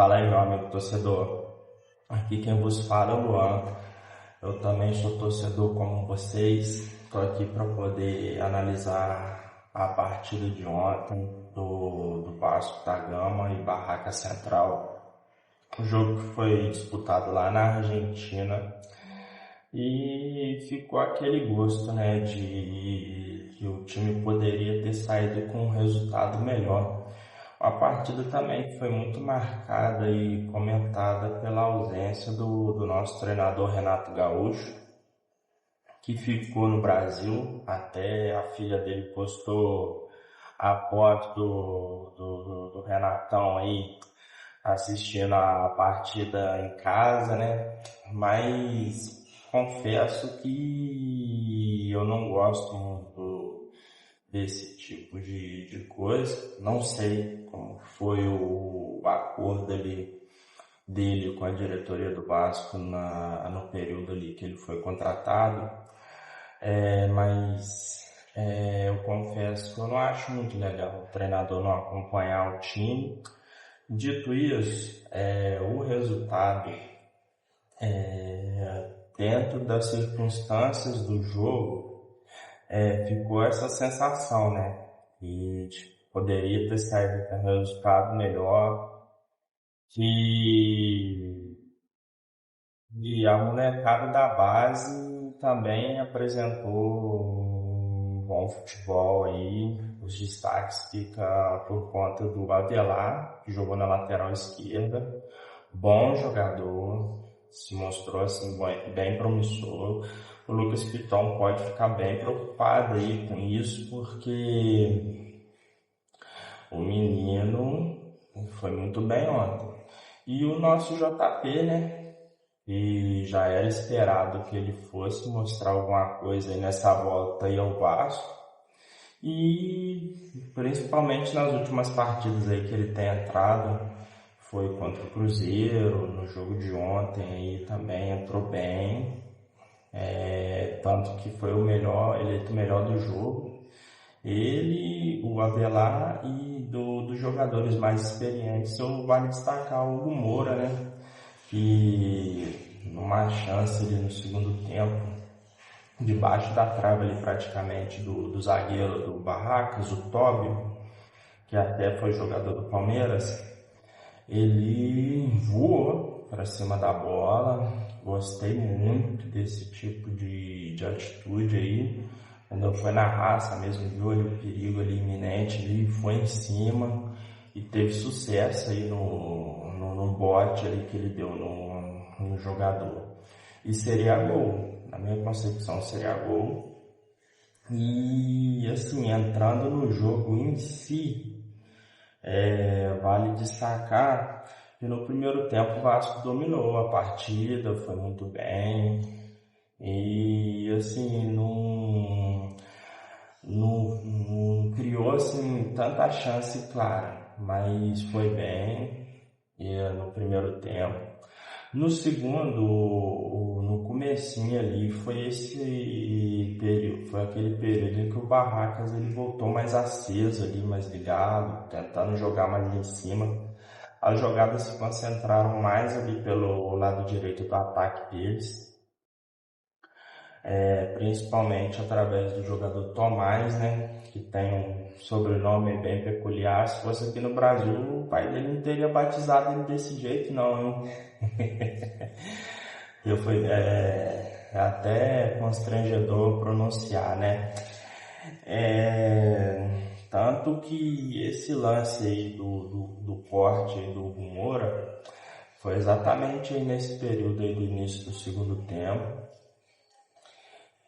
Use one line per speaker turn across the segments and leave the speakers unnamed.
Fala aí, meu amigo torcedor. Aqui quem vos fala é o Luan. Eu também sou torcedor como vocês. Estou aqui para poder analisar a partida de ontem do Vasco da Gama e Barraca Central. O jogo que foi disputado lá na Argentina e ficou aquele gosto, né, de que o time poderia ter saído com um resultado melhor. A partida também foi muito marcada e comentada pela ausência do nosso treinador Renato Gaúcho, que ficou no Brasil. Até a filha dele postou a foto do Renatão aí assistindo a partida em casa, né? Mas confesso que eu não gosto muito desse tipo de coisa. Não sei como foi o acordo dele com a diretoria do Vasco no período ali que ele foi contratado, mas eu confesso que eu não acho muito legal o treinador não acompanhar o time. Dito isso, o resultado dentro das circunstâncias do jogo, ficou essa sensação, né? E poderia ter saído com um resultado melhor, que e a molecada da base também apresentou um bom futebol aí. Os destaques ficam por conta do Avelar, que jogou na lateral esquerda. Bom jogador, se mostrou assim bem promissor. O Lucas Piton pode ficar bem preocupado aí com isso, porque o menino foi muito bem ontem. E o nosso JP, né? E já era esperado que ele fosse mostrar alguma coisa aí nessa volta aí ao Vasco. E principalmente nas últimas partidas aí que ele tem entrado, foi contra o Cruzeiro, no jogo de ontem aí também entrou bem. Tanto que foi eleito o melhor do jogo. Ele, o Avelar e dos jogadores mais experientes, eu vale destacar o Hugo Moura, né? Que numa chance ali no segundo tempo, debaixo da trave ali praticamente do zagueiro do Barracas, o Tóbio, que até foi jogador do Palmeiras, ele voou para cima da bola. Gostei muito desse tipo de atitude aí. Quando foi na raça mesmo, viu ali o perigo ali iminente, ele foi em cima e teve sucesso aí no bote ali que ele deu no jogador. E seria gol, na minha concepção seria gol. E assim, entrando no jogo em si, vale destacar que no primeiro tempo o Vasco dominou a partida, foi muito bem. E assim, não criou assim tanta chance clara, mas foi bem no primeiro tempo. No segundo, no comecinho ali, foi esse período, foi aquele período em que o Barracas ele voltou mais aceso ali, mais ligado, tentando jogar mais em cima. As jogadas se concentraram mais ali pelo lado direito do ataque deles, principalmente através do jogador Tomás, né, que tem um sobrenome bem peculiar. Se fosse aqui no Brasil, o pai dele não teria batizado ele desse jeito, não, hein? Foi até constrangedor pronunciar, né? Tanto que esse lance aí do corte aí do Hugo Moura foi exatamente aí nesse período aí do início do segundo tempo.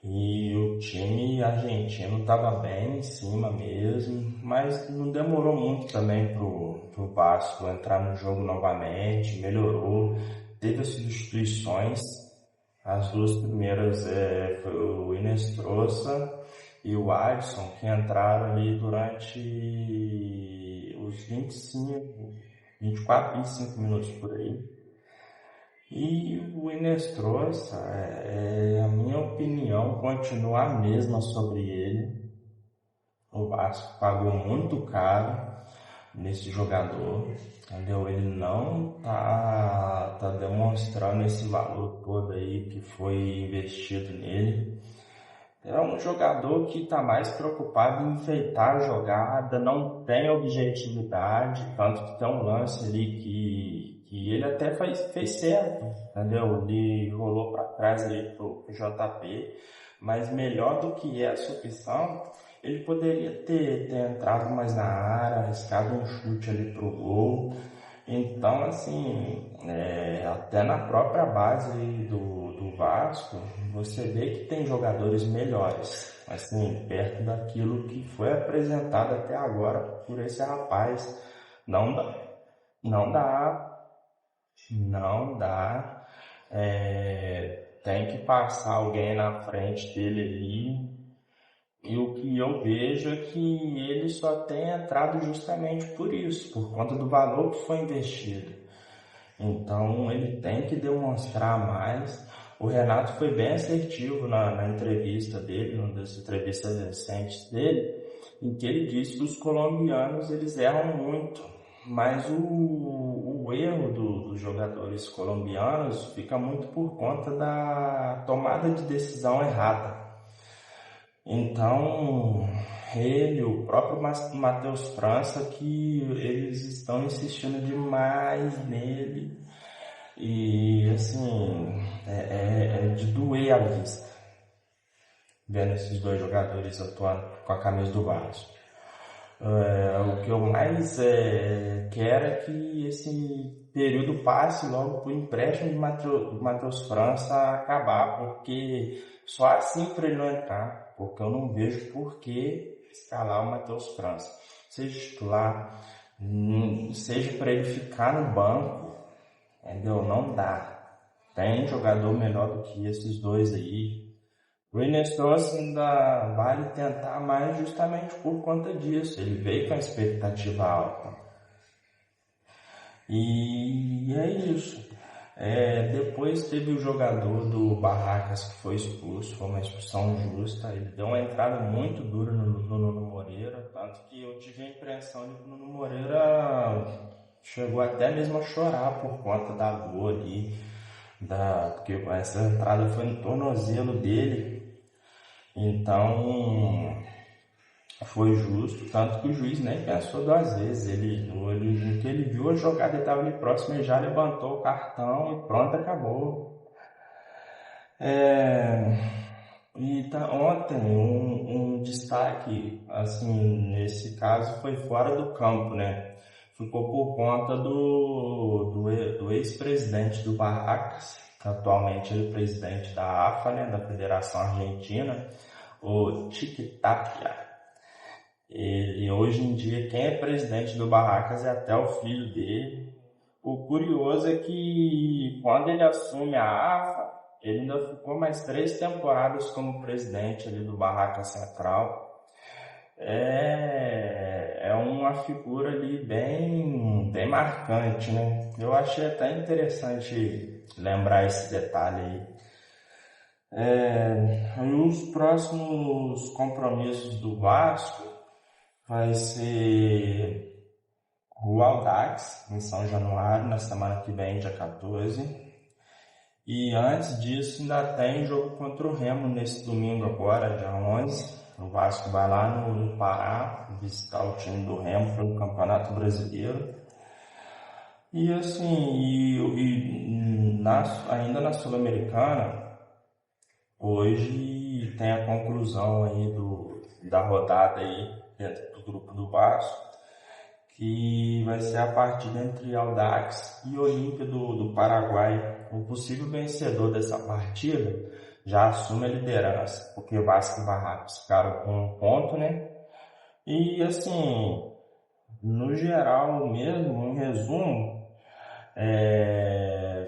E o time argentino estava bem em cima mesmo, mas não demorou muito também pro Vasco entrar no jogo novamente, melhorou, teve as substituições. As duas primeiras foi o Inestrosa e o Adson, que entraram ali durante os 24, 25 minutos por aí. E o Inestrosa, a minha opinião continua a mesma sobre ele. O Vasco pagou muito caro, nesse jogador, entendeu? Ele não tá demonstrando esse valor todo aí que foi investido nele. É um jogador que está mais preocupado em enfeitar a jogada, não tem objetividade, tanto que tem um lance ali que ele até fez certo, entendeu? Ele rolou para trás ali pro JP, mas melhor do que essa opção, ele poderia ter entrado mais na área, arriscado um chute ali pro gol. Então, assim, até na própria base do Vasco, você vê que tem jogadores melhores, assim, perto daquilo que foi apresentado até agora por esse rapaz. Não dá, não dá, não dá. Tem que passar alguém na frente dele ali. E o que eu vejo é que ele só tem entrado justamente por isso, por conta do valor que foi investido. Então ele tem que demonstrar mais. O Renato foi bem assertivo na entrevista dele, numa das entrevistas recentes dele, em que ele disse que os colombianos eles erram muito, mas o erro dos jogadores colombianos fica muito por conta da tomada de decisão errada. Então, o próprio Matheus França, que eles estão insistindo demais nele e, assim, é de doer a vista, vendo esses dois jogadores atuando com a camisa do Vasco. O que eu mais quero é que esse período passe logo para o empréstimo do Matheus França acabar, porque só assim para ele não entrar, porque eu não vejo por que escalar o Matheus França, seja titular, seja para ele ficar no banco, entendeu? Não dá. Tem jogador melhor do que esses dois aí. O Inestrosa ainda vale tentar mais justamente por conta disso. Ele veio com a expectativa alta. E é isso. Depois teve o jogador do Barracas que foi expulso, foi uma expulsão justa. Ele deu uma entrada muito dura no Nuno Moreira, tanto que eu tive a impressão de que o Nuno Moreira chegou até mesmo a chorar por conta da dor ali, porque essa entrada foi no tornozelo dele. Então foi justo, tanto que o juiz nem pensou duas vezes. No que ele viu a jogada, ele estava ali próximo, ele já levantou o cartão e pronto, acabou. Ontem um destaque, assim, nesse caso foi fora do campo, né? Ficou por conta do ex-presidente do Barracas, que atualmente ele é presidente da AFA, né, da Federação Argentina, o Chiquitapia. Ele, hoje em dia, quem é presidente do Barracas é até o filho dele. O curioso é que quando ele assume a AFA, ele ainda ficou mais 3 temporadas como presidente ali do Barracas Central. É uma figura ali bem marcante, né? Eu achei até interessante lembrar esse detalhe aí. Os próximos compromissos do Vasco vai ser o Audax, em São Januário, na semana que vem, dia 14. E antes disso ainda tem jogo contra o Remo nesse domingo agora, dia 11. O Vasco vai lá no Pará visitar o time do Remo pelo Campeonato Brasileiro. E assim, ainda na Sul-Americana, hoje tem a conclusão aí da rodada aí dentro do grupo do Vasco, que vai ser a partida entre Audax e Olímpia do Paraguai. O possível vencedor dessa partida já assume a liderança, porque Vasco e Barracas ficaram com 1 ponto, né? E assim, no geral mesmo, em resumo,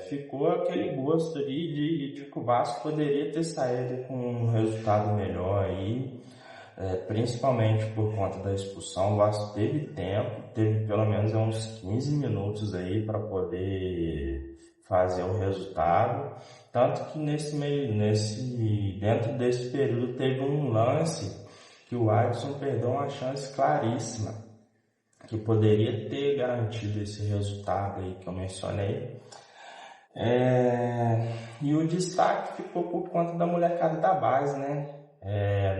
ficou aquele gosto ali de que o Vasco poderia ter saído com um resultado melhor aí, principalmente por conta da expulsão. O Vasco teve tempo, teve pelo menos uns 15 minutos aí para poder fazer o resultado, tanto que dentro desse período teve um lance que o Adson perdeu uma chance claríssima. que poderia ter garantido esse resultado aí que eu mencionei. E o destaque ficou por conta da molecada da base, né?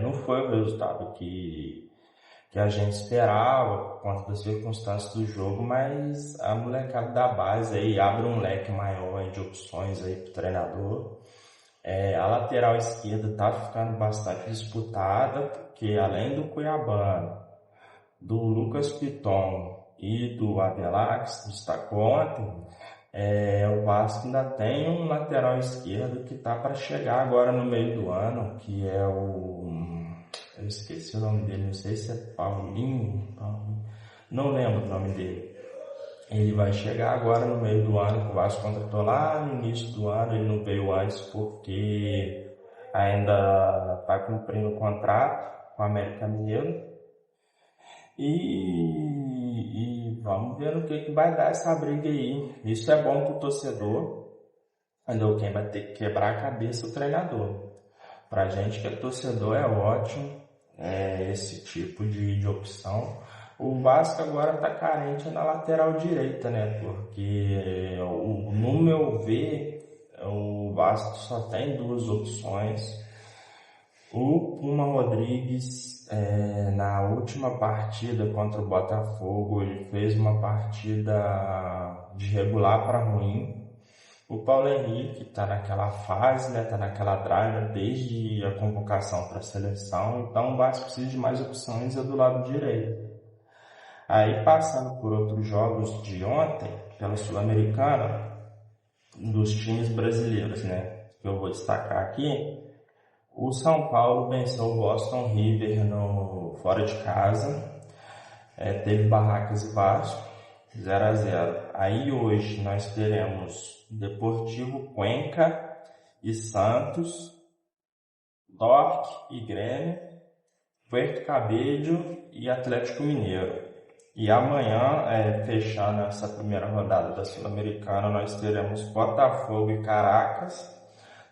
Não foi o resultado que a gente esperava por conta das circunstâncias do jogo, mas a molecada da base aí abre um leque maior aí de opções aí pro treinador. A lateral esquerda tá ficando bastante disputada, porque além do Cuiabano, do Lucas Piton e do Avelar, que se destacou ontem, o Vasco ainda tem um lateral esquerdo que tá para chegar agora no meio do ano, que é eu esqueci o nome dele, não sei se é Paulinho, não lembro o nome dele. Ele vai chegar agora no meio do ano, que o Vasco contratou lá no início do ano, ele não veio antes porque ainda está cumprindo o contrato com o América Mineiro. E vamos ver no que vai dar essa briga aí. Isso é bom para o torcedor, entendeu? Quem vai ter que quebrar a cabeça é o treinador. Pra gente que é torcedor é ótimo esse tipo de opção. O Vasco agora está carente na lateral direita, né? Porque no meu ver, o Vasco só tem duas opções. O Puma Rodrigues, na última partida contra o Botafogo, ele fez uma partida de regular para ruim. O Paulo Henrique está naquela fase, né? Está naquela drive desde a convocação para a seleção. Então o Vasco precisa de mais opções do lado direito. Aí passando por outros jogos de ontem, pela Sul-Americana, dos times brasileiros, né? Que eu vou destacar aqui. O São Paulo venceu o Boston River fora de casa. Teve Barracas e Vasco, 0-0. Aí hoje nós teremos Deportivo Cuenca e Santos, Torque e Grêmio, Puerto Cabello e Atlético Mineiro. E amanhã, fechando essa primeira rodada da Sul-Americana, nós teremos Botafogo e Caracas,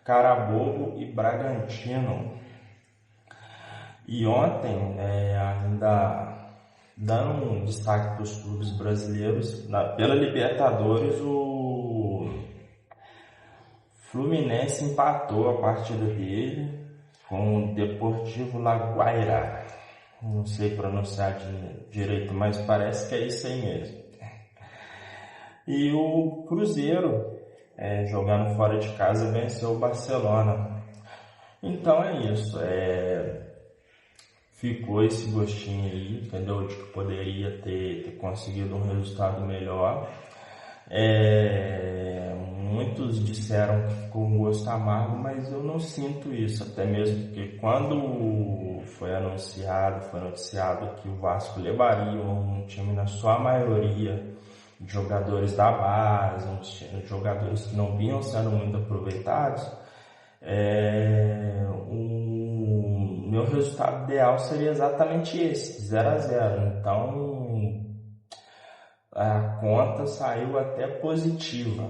Carabobo e Bragantino. E ontem, ainda dando um destaque para os clubes brasileiros, pela Libertadores, o Fluminense empatou a partida dele com o Deportivo Laguaira. Não sei pronunciar direito, mas parece que é isso aí mesmo. E o Cruzeiro, jogando fora de casa, venceu o Barcelona. Então é isso. Ficou esse gostinho aí, entendeu? De que poderia ter conseguido um resultado melhor. Muitos disseram que ficou um gosto amargo, mas eu não sinto isso, até mesmo porque quando foi noticiado que o Vasco levaria um time na sua maioria de jogadores da base, jogadores que não vinham sendo muito aproveitados, o meu resultado ideal seria exatamente esse, 0-0. Então a conta saiu até positiva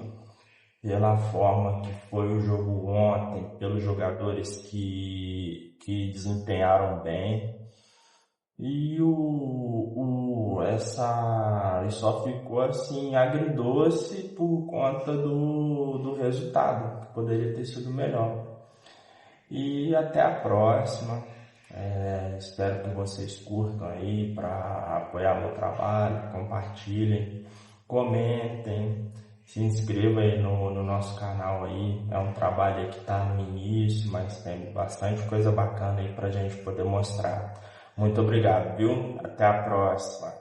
pela forma que foi o jogo ontem, pelos jogadores que desempenharam bem. E só ficou assim agridoce por conta do resultado, que poderia ter sido melhor. E até a próxima. Espero que vocês curtam aí para apoiar meu trabalho, compartilhem, comentem, se inscrevam aí no nosso canal aí. É um trabalho aí que está no início, mas tem bastante coisa bacana aí para a gente poder mostrar. Muito obrigado, viu? Até a próxima.